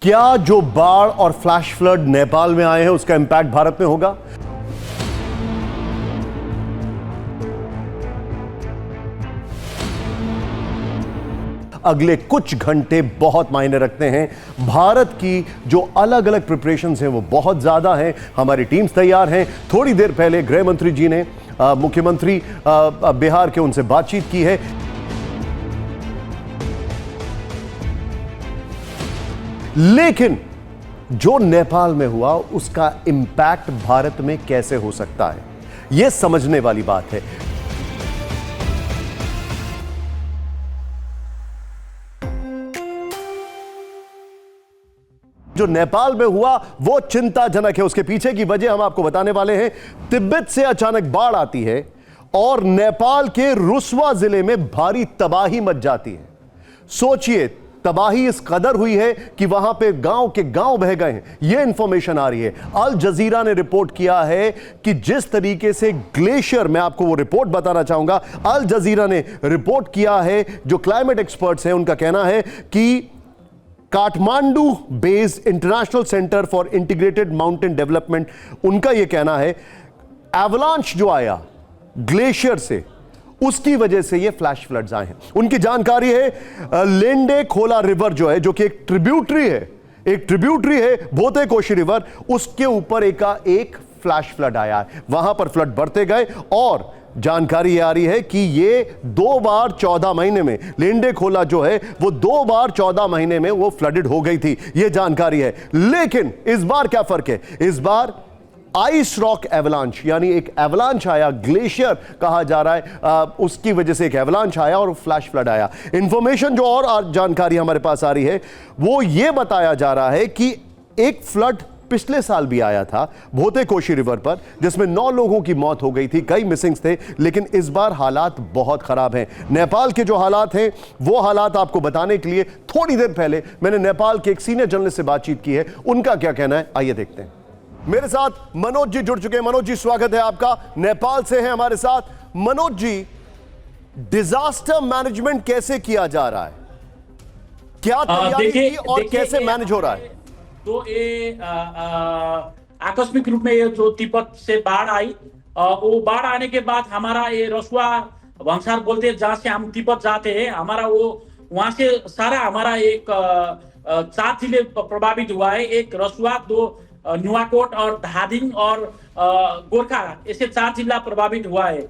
क्या जो बाढ़ और फ्लैश फ्लड नेपाल में आए हैं उसका इंपैक्ट भारत में होगा? अगले कुछ घंटे बहुत मायने रखते हैं। भारत की जो अलग अलग प्रिपरेशंस हैं वो बहुत ज्यादा हैं। हमारी टीम्स तैयार हैं। थोड़ी देर पहले गृह मंत्री जी ने मुख्यमंत्री बिहार के उनसे बातचीत की है। लेकिन जो नेपाल में हुआ उसका इंपैक्ट भारत में कैसे हो सकता है, यह समझने वाली बात है। जो नेपाल में हुआ वो चिंताजनक है। उसके पीछे की वजह हम आपको बताने वाले हैं। तिब्बत से अचानक बाढ़ आती है और नेपाल के रुसवा जिले में भारी तबाही मच जाती है। सोचिए, तबाही इस कदर हुई है कि वहां पे गांव के गांव बह गए हैं। यह इंफॉर्मेशन आ रही है। अल जजीरा ने रिपोर्ट किया है कि जिस तरीके से ग्लेशियर, मैं आपको वो रिपोर्ट बताना चाहूंगा। अल जजीरा ने रिपोर्ट किया है, जो क्लाइमेट एक्सपर्ट्स हैं उनका कहना है कि Kathmandu based international centre for integrated mountain development, उनका यह कहना है एवलांच जो आया ग्लेशियर से, उसकी वजह से ये फ्लैश फ्लड्स आए हैं। उनकी जानकारी है लेंडे खोला रिवर जो है, जो कि एक ट्रिब्यूटरी है भोते कोशी रिवर, उसके ऊपर एक फ्लैश फ्लड आया है। वहां पर फ्लड बढ़ते गए और जानकारी आ रही है कि ये 2 बार 14 महीने में, लेंडे खोला जो है वो 2 बार 14 महीने में वो फ्लडेड हो गई थी, ये जानकारी है। लेकिन इस बार क्या फर्क है? इस बार आइस रॉक एवलांच, यानी एक एवलांच आया, ग्लेशियर कहा जा रहा है, उसकी वजह से एक एवलांच आया और फ्लैश फ्लड आया। इंफॉर्मेशन जो और जानकारी हमारे पास आ रही है वो ये बताया जा रहा है कि एक फ्लड पिछले साल भी आया था भोते कोशी रिवर पर, जिसमें 9 लोगों की मौत हो गई थी, कई मिसिंग्स थे। लेकिन इस बार हालात बहुत खराब हैं। नेपाल के जो हालात हैं वो हालात आपको बताने के लिए थोड़ी देर पहले मैंने नेपाल के एक सीनियर जर्नलिस्ट से बातचीत की है। उनका क्या कहना है, आइए देखते हैं। मेरे साथ मनोज जी जुड़ चुके हैं। मनोज जी, स्वागत है आपका, नेपाल से हैं हमारे साथ। मनोज जी, डिजास्टर मैनेजमेंट कैसे किया जा रहा है, क्या तैयारी की और कैसे मैनेज हो रहा है? तो ये आकस्मिक रूप में ये जो तिब्बत से बाढ़ आई, वो बाढ़ आने के बाद हमारा ये रसुआ वंशार बोलते हैं, जहाँ से हम तिब्बत जाते हैं, हमारा वो वहां से सारा हमारा एक 4 जिले प्रभावित हुआ है। एक रसुआ, 2 नुवाकोट और धादिङ और गोरखा, ऐसे 4 जिला प्रभावित हुआ है।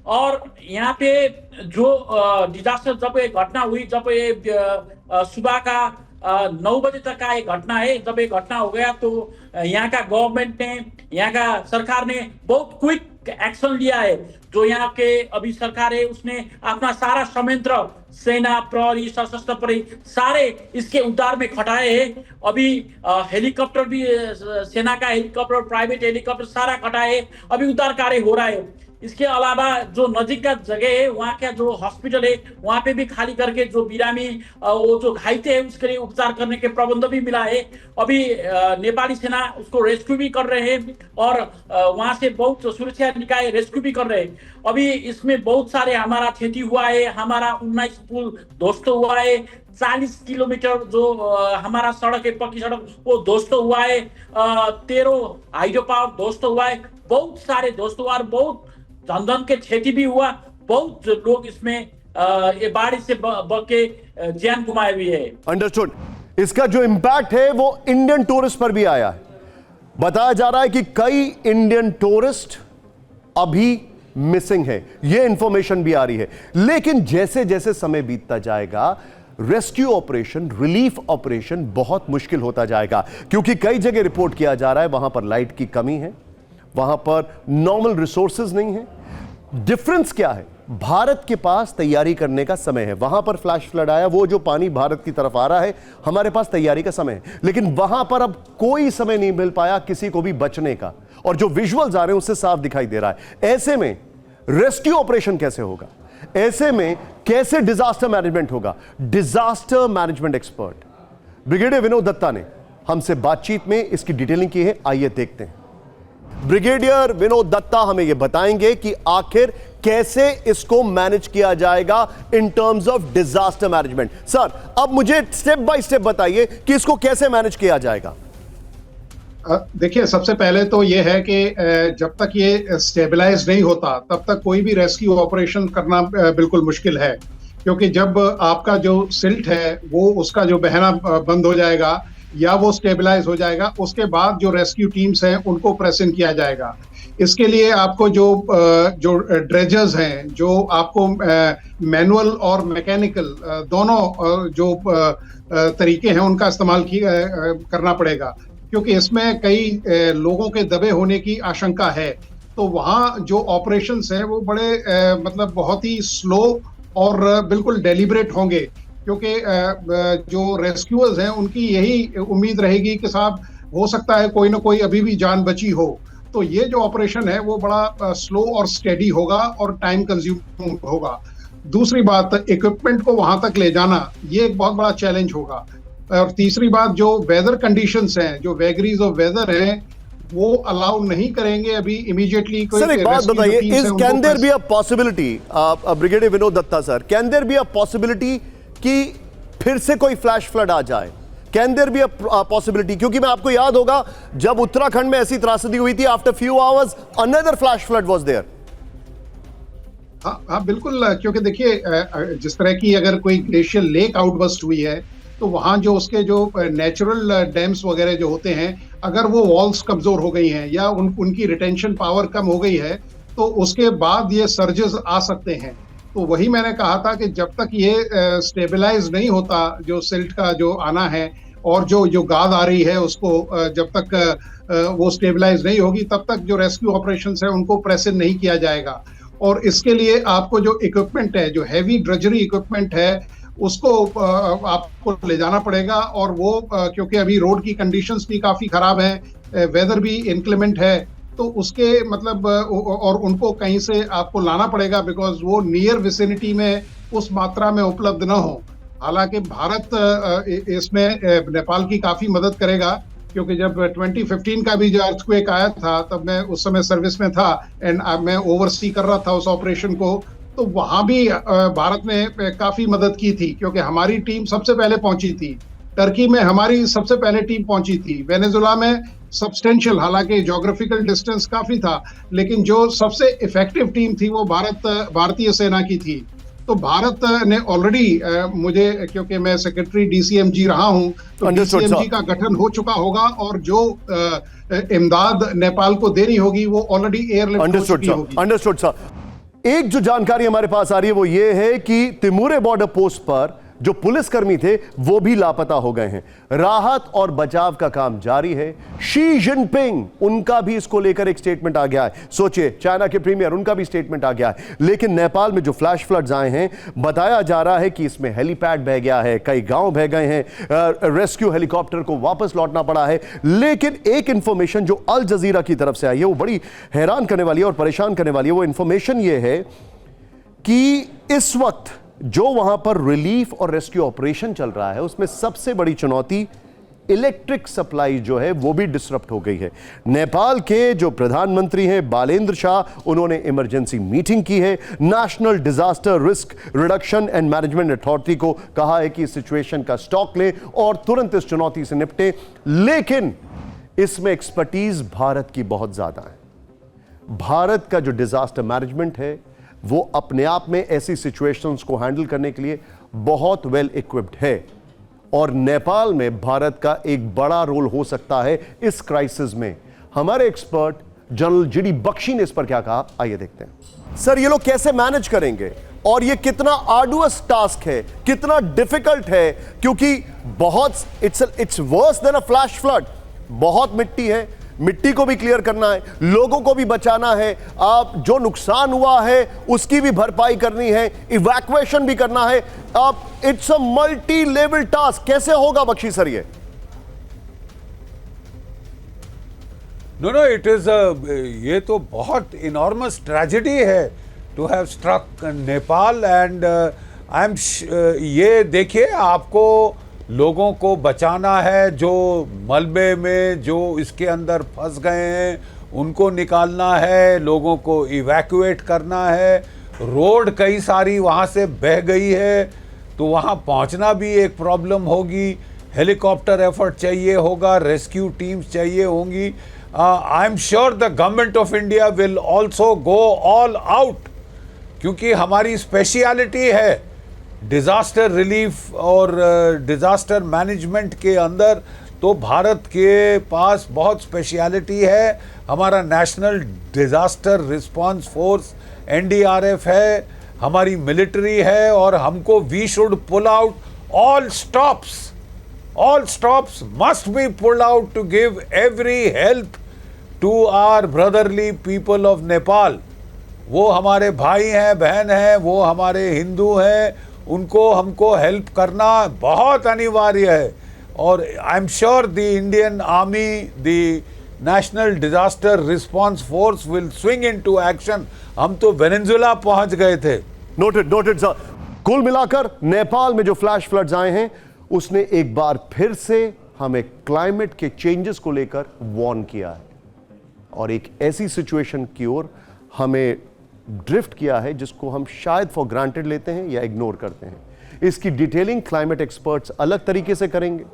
और यहाँ पे जो डिजास्टर, जब ये घटना हुई, जब ये सुबह का 9 बजे तक का एक घटना है, जब एक घटना हो गया तो यहाँ का गवर्नमेंट ने, यहाँ का सरकार ने बहुत क्विक एक्शन लिया है। जो यहाँ के अभी सरकार है उसने अपना सारा संयंत्र, सेना, प्रहरी, सशस्त्र प्रहरी, सारे इसके उद्धार में खटाए हैं। अभी हेलीकॉप्टर भी, सेना का हेलीकॉप्टर, प्राइवेट हेलीकॉप्टर सारा खटाए, अभी उद्धार कार्य हो रहा है। इसके अलावा जो नजीक का जगह है, वहाँ का जो हॉस्पिटल है, वहाँ पे भी खाली करके जो बिरामी, वो जो घायते हैं उसके लिए उपचार करने के प्रबंध भी मिला है। अभी नेपाली सेना उसको रेस्क्यू भी कर रहे हैं और वहाँ से बहुत सुरक्षा निकाय रेस्क्यू भी कर रहे हैं। अभी इसमें बहुत सारे हमारा क्षति हुआ है। हमारा 19 पुल ध्वस्त हुआ है। 40 किलोमीटर जो हमारा सड़क है, पक्की सड़क, वो ध्वस्त हुआ है। 13 हाइड्रो पावर ध्वस्त हुआ है। बहुत सारे ध्वस्त हुआ और बहुत धन के क्षति भी हुआ। बहुत लोग इसमें ये बाढ़ से बके जान गुमाए हुए है। अंडरस्टूड। इसका जो इंपैक्ट है वो इंडियन टूरिस्ट पर भी आया है। बताया जा रहा है कि कई इंडियन टूरिस्ट अभी मिसिंग है, ये इंफॉर्मेशन भी आ रही है। लेकिन जैसे जैसे समय बीतता जाएगा, रेस्क्यू ऑपरेशन, रिलीफ ऑपरेशन बहुत मुश्किल होता जाएगा, क्योंकि कई जगह रिपोर्ट किया जा रहा है वहां पर लाइट की कमी है, वहां पर नॉर्मल रिसोर्सेज नहीं है। डिफरेंस क्या है? भारत के पास तैयारी करने का समय है। वहां पर फ्लैश फ्लड आया, वो जो पानी भारत की तरफ आ रहा है, हमारे पास तैयारी का समय है। लेकिन वहां पर अब कोई समय नहीं मिल पाया किसी को भी बचने का, और जो विजुअल्स आ रहे हैं उससे साफ दिखाई दे रहा है। ऐसे में रेस्क्यू ऑपरेशन कैसे होगा? ऐसे में कैसे डिजास्टर मैनेजमेंट होगा? Disaster management expert brigadier Vinod Datta ने हमसे बातचीत में इसकी डिटेलिंग की है। आइए देखते हैं। ब्रिगेडियर विनोद दत्ता हमें यह बताएंगे कि आखिर कैसे इसको मैनेज किया जाएगा in terms of disaster management? Sir, अब मुझे स्टेप बाय स्टेप बताइए कि इसको कैसे मैनेज किया जाएगा। देखिए, सबसे पहले तो ये है कि जब तक ये स्टेबलाइज नहीं होता तब तक कोई भी रेस्क्यू ऑपरेशन करना बिल्कुल मुश्किल है, क्योंकि जब आपका जो सिल्ट है वो उसका जो बहना बंद हो जाएगा या वो स्टेबलाइज हो जाएगा, उसके बाद जो रेस्क्यू टीम्स हैं उनको प्रेस इन किया जाएगा। इसके लिए आपको जो ड्रेजर्स हैं, जो आपको मैनुअल और मैकेनिकल दोनों जो तरीके हैं उनका इस्तेमाल करना पड़ेगा, क्योंकि इसमें कई लोगों के दबे होने की आशंका है। तो वहाँ जो ऑपरेशंस हैं वो बड़े मतलब बहुत ही स्लो और बिल्कुल डेलिब्रेट होंगे, क्योंकि जो रेस्क्यूअर्स हैं उनकी यही उम्मीद रहेगी कि साहब हो सकता है कोई ना कोई अभी भी जान बची हो। तो ये जो ऑपरेशन है वो बड़ा स्लो और स्टेडी होगा और टाइम कंज्यूमिंग होगा। दूसरी बात, इक्विपमेंट को वहां तक ले जाना, ये एक बहुत बड़ा चैलेंज होगा। और तीसरी बात, जो वेदर कंडीशंस हैं, जो वेगरीज ऑफ वेदर हैं, वो अलाउ नहीं करेंगे अभी इमीडिएटली। सर, एक बात बताइए, can there be a possibility, brigadier Vinod Datta sir, can there be a possibility कि फिर से कोई फ्लैश फ्लड आ जाए? Can there be a possibility? क्योंकि मैं आपको याद होगा जब उत्तराखंड में ऐसी त्रासदी हुई थी, after few hours another flash flood was there. हाँ बिल्कुल, क्योंकि देखिए जिस तरह की अगर कोई ग्लेशियर लेक आउटबर्स्ट हुई है तो वहां जो उसके जो नेचुरल डैम्स वगैरह जो होते हैं, अगर वो वॉल्स कमजोर हो गई हैं या उनकी रिटेंशन पावर कम हो गई है, तो उसके बाद ये सर्जेस आ सकते हैं। तो वही मैंने कहा था कि जब तक ये स्टेबलाइज नहीं होता, जो सिल्ट का जो आना है और जो गाद आ रही है उसको जब तक वो स्टेबलाइज नहीं होगी, तब तक जो रेस्क्यू ऑपरेशंस है उनको प्रेस इन नहीं किया जाएगा। और इसके लिए आपको जो इक्विपमेंट है, जो हैवी ड्रजरी इक्विपमेंट है, उसको आपको ले जाना पड़ेगा। और वो क्योंकि अभी रोड की कंडीशंस भी काफी खराब है, वेदर भी इनक्लेमेंट है, तो उसके मतलब और उनको कहीं से आपको लाना पड़ेगा, बिकॉज वो नियर विसिनिटी में उस मात्रा में उपलब्ध ना हो। हालांकि भारत इसमें नेपाल की काफी मदद करेगा, क्योंकि जब 2015 का भी जो अर्थक्वेक आया था तब मैं उस समय सर्विस में था एंड मैं ओवरसी कर रहा था उस ऑपरेशन को। तो वहां भी भारत ने काफी मदद की थी, क्योंकि हमारी टीम सबसे पहले पहुंची थी। टर्की में हमारी सबसे पहले टीम पहुंची थी। वेनेजुला में सब्सटेंशियल, हालांकि ज्योग्राफिकल डिस्टेंस काफी था, लेकिन जो सबसे इफेक्टिव टीम थी वो भारतीय सेना की थी। तो भारत ने ऑलरेडी मुझे, क्योंकि मैं सेक्रेटरी डीसीएमजी रहा हूं, तो डीसीएमजी का गठन हो चुका होगा और जो इमदाद नेपाल को देनी होगी वो ऑलरेडी एयरलिफ्ट हो चुकी होगी। Understood sir. एक जो जानकारी हमारे पास आ रही है वो ये है कि तिमूरे बॉर्डर पोस्ट पर जो पुलिसकर्मी थे वो भी लापता हो गए हैं। राहत और बचाव का काम जारी है। शी जिनपिंग, उनका भी इसको लेकर एक स्टेटमेंट आ गया है। सोचिए, चाइना के प्रीमियर, उनका भी स्टेटमेंट आ गया है। लेकिन नेपाल में जो फ्लैश फ्लड्स आए हैं, बताया जा रहा है कि इसमें हेलीपैड बह गया है, कई गांव बह गए हैं, रेस्क्यू हेलीकॉप्टर को वापस लौटना पड़ा है। लेकिन एक इंफॉर्मेशन जो अल जजीरा की तरफ से आई है वो बड़ी हैरान करने वाली है और परेशान करने वाली है। वो इंफॉर्मेशन ये है कि इस वक्त जो वहां पर रिलीफ और रेस्क्यू ऑपरेशन चल रहा है उसमें सबसे बड़ी चुनौती इलेक्ट्रिक सप्लाई जो है वो भी डिसरप्ट हो गई है। नेपाल के जो प्रधानमंत्री हैं बालेंद्र शाह, उन्होंने इमरजेंसी मीटिंग की है। National disaster risk reduction and management authority को कहा है कि इस सिचुएशन का स्टॉक लें और तुरंत इस चुनौती से निपटें। लेकिन इसमें एक्सपर्टीज भारत की बहुत ज्यादा है। भारत का जो डिजास्टर मैनेजमेंट है वो अपने आप में ऐसी सिचुएशंस को हैंडल करने के लिए बहुत वेल इक्विप्ड है और नेपाल में भारत का एक बड़ा रोल हो सकता है इस क्राइसिस में। हमारे एक्सपर्ट जनरल जीडी बख्शी ने इस पर क्या कहा, आइए देखते हैं। सर, ये लोग कैसे मैनेज करेंगे और ये कितना आर्डुअस टास्क है, कितना डिफिकल्ट है, क्योंकि बहुत it's worse than a flash flood. बहुत मिट्टी है, मिट्टी को भी क्लियर करना है, लोगों को भी बचाना है, आप जो नुकसान हुआ है उसकी भी भरपाई करनी है, इवैक्यूएशन भी करना है। आप it's a multi level task. कैसे होगा बख्शी सर ये? नो इट इज ये तो बहुत इनॉर्मस ट्रेजेडी है to have struck Nepal and I am ये देखिए, आपको लोगों को बचाना है जो मलबे में, जो इसके अंदर फंस गए हैं, उनको निकालना है, लोगों को इवैक्यूएट करना है। रोड कई सारी वहाँ से बह गई है, तो वहाँ पहुँचना भी एक प्रॉब्लम होगी। हेलीकॉप्टर एफर्ट चाहिए होगा, रेस्क्यू टीम्स चाहिए होंगी। I am sure the government of India will also go all out, क्योंकि हमारी स्पेशलिटी है डिज़ास्टर रिलीफ और डिज़ास्टर मैनेजमेंट के अंदर। तो भारत के पास बहुत स्पेशलिटी है। हमारा national disaster response force NDRF है, हमारी मिलिट्री है, और हमको we should pull out all stops must be pulled out to give every help to our brotherly people of Nepal. वो हमारे भाई हैं, बहन हैं, वो हमारे हिंदू हैं, उनको हमको हेल्प करना बहुत अनिवार्य है। और I am sure the Indian army, the national disaster response force will swing into action. हम तो वेनेजुएला पहुंच गए थे। Noted sir. कुल मिलाकर नेपाल में जो फ्लैश फ्लड्स आए हैं, उसने एक बार फिर से हमें क्लाइमेट के चेंजेस को लेकर वार्न किया है और एक ऐसी सिचुएशन की ओर हमें ड्रिफ्ट किया है जिसको हम शायद फॉर ग्रांटेड लेते हैं या इग्नोर करते हैं। इसकी डिटेलिंग क्लाइमेट एक्सपर्ट्स अलग तरीके से करेंगे,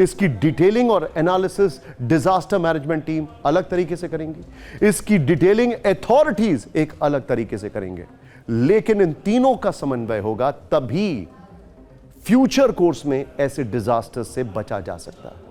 इसकी डिटेलिंग और एनालिसिस डिजास्टर मैनेजमेंट टीम अलग तरीके से करेंगी, इसकी डिटेलिंग अथॉरिटीज एक अलग तरीके से करेंगे। लेकिन इन तीनों का समन्वय होगा, तभी फ्यूचर कोर्स में ऐसे डिजास्टर से बचा जा सकता है।